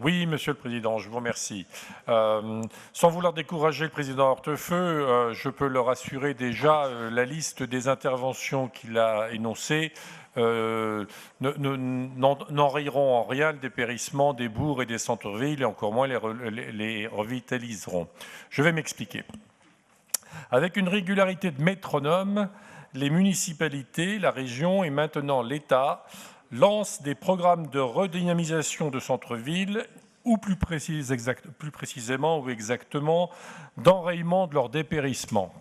Oui, Monsieur le Président, je vous remercie. Sans vouloir décourager le Président Hortefeux, je peux le rassurer déjà, la liste des interventions qu'il a énoncées n'enrayeront en rien le dépérissement des bourgs et des centres-villes, et encore moins les revitaliseront. Je vais m'expliquer. Avec une régularité de métronome, les municipalités, la région et maintenant l'État lancent des programmes de redynamisation de centre-ville ou plus précisément ou exactement d'enrayement de leur dépérissement.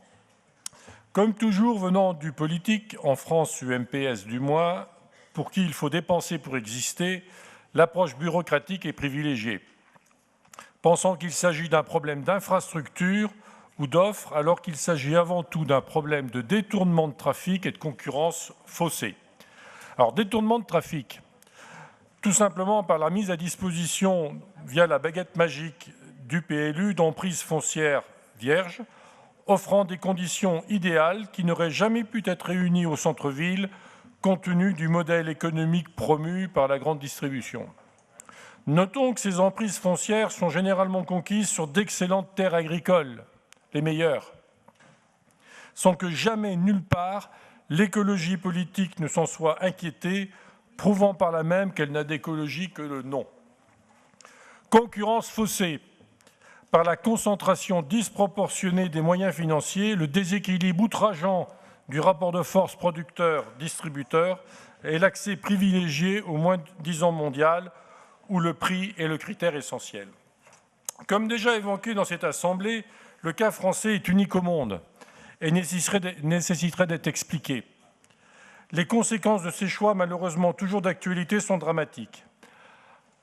Comme toujours venant du politique, en France UMPS du moins, pour qui il faut dépenser pour exister, l'approche bureaucratique est privilégiée, pensant qu'il s'agit d'un problème d'infrastructure ou d'offres, alors qu'il s'agit avant tout d'un problème de détournement de trafic et de concurrence faussée. Alors, détournement de trafic, tout simplement par la mise à disposition, via la baguette magique du PLU, d'emprises foncières vierges, offrant des conditions idéales qui n'auraient jamais pu être réunies au centre-ville, compte tenu du modèle économique promu par la grande distribution. Notons que ces emprises foncières sont généralement conquises sur d'excellentes terres agricoles, les meilleures, sans que jamais, nulle part, l'écologie politique ne s'en soit inquiétée, prouvant par là même qu'elle n'a d'écologie que le nom. Concurrence faussée par la concentration disproportionnée des moyens financiers, le déséquilibre outrageant du rapport de force producteur-distributeur et l'accès privilégié au moins-disant mondial, où le prix est le critère essentiel. Comme déjà évoqué dans cette Assemblée, le cas français est unique au monde et nécessiterait d'être expliqué. Les conséquences de ces choix, malheureusement toujours d'actualité, sont dramatiques.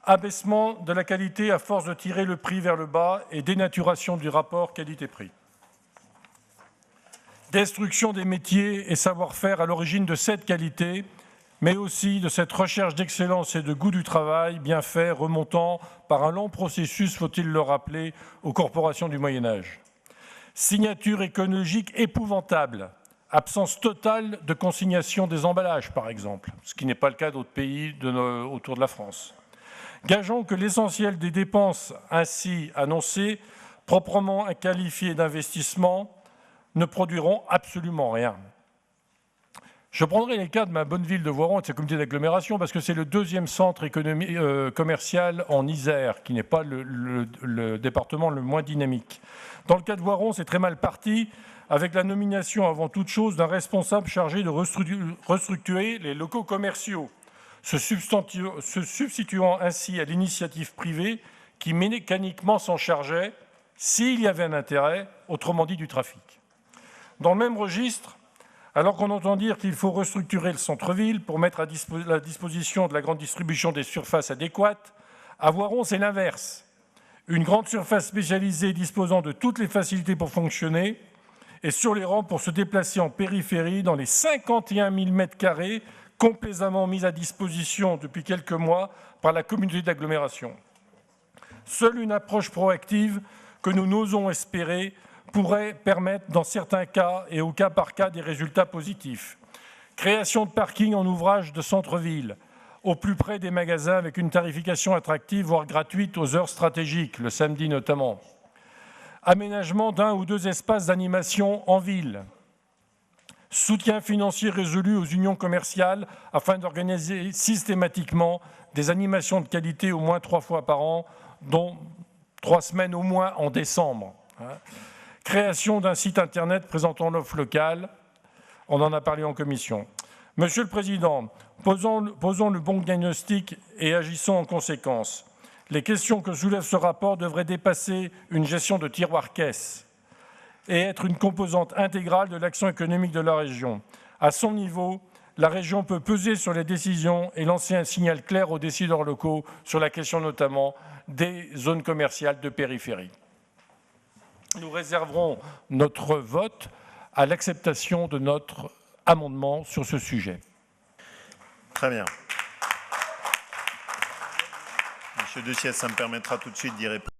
Abaissement de la qualité à force de tirer le prix vers le bas et dénaturation du rapport qualité-prix. Destruction des métiers et savoir-faire à l'origine de cette qualité, mais aussi de cette recherche d'excellence et de goût du travail bien fait, remontant par un long processus, faut-il le rappeler, aux corporations du Moyen-Âge. Signature écologique épouvantable, absence totale de consignation des emballages, par exemple, ce qui n'est pas le cas d'autres pays autour de la France. Gageons que l'essentiel des dépenses ainsi annoncées, proprement qualifiées d'investissement, ne produiront absolument rien. Je prendrai les cas de ma bonne ville de Voiron et de sa communauté d'agglomération parce que c'est le deuxième centre commercial en Isère, qui n'est pas le département le moins dynamique. Dans le cas de Voiron, c'est très mal parti, avec la nomination avant toute chose d'un responsable chargé de restructurer les locaux commerciaux, se substituant ainsi à l'initiative privée qui mécaniquement s'en chargeait s'il y avait un intérêt, autrement dit du trafic. Dans le même registre, alors qu'on entend dire qu'il faut restructurer le centre-ville pour mettre à la disposition de la grande distribution des surfaces adéquates, à Voiron, c'est l'inverse. Une grande surface spécialisée disposant de toutes les facilités pour fonctionner et sur les rangs pour se déplacer en périphérie dans les 51 000 m² complaisamment mis à disposition depuis quelques mois par la communauté d'agglomération. Seule une approche proactive que nous n'osons espérer pourrait permettre, dans certains cas et au cas par cas, des résultats positifs. Création de parkings en ouvrage de centre-ville, au plus près des magasins avec une tarification attractive, voire gratuite aux heures stratégiques, le samedi notamment. Aménagement d'un ou deux espaces d'animation en ville. Soutien financier résolu aux unions commerciales afin d'organiser systématiquement des animations de qualité au moins 3 fois par an, dont 3 semaines au moins en décembre. Création d'un site internet présentant l'offre locale, on en a parlé en commission. Monsieur le Président, posons le bon diagnostic et agissons en conséquence. Les questions que soulève ce rapport devraient dépasser une gestion de tiroir-caisse et être une composante intégrale de l'action économique de la région. À son niveau, la région peut peser sur les décisions et lancer un signal clair aux décideurs locaux sur la question notamment des zones commerciales de périphérie. Nous réserverons notre vote à l'acceptation de notre amendement sur ce sujet. Très bien. Monsieur Deciez, ça me permettra tout de suite d'y répondre.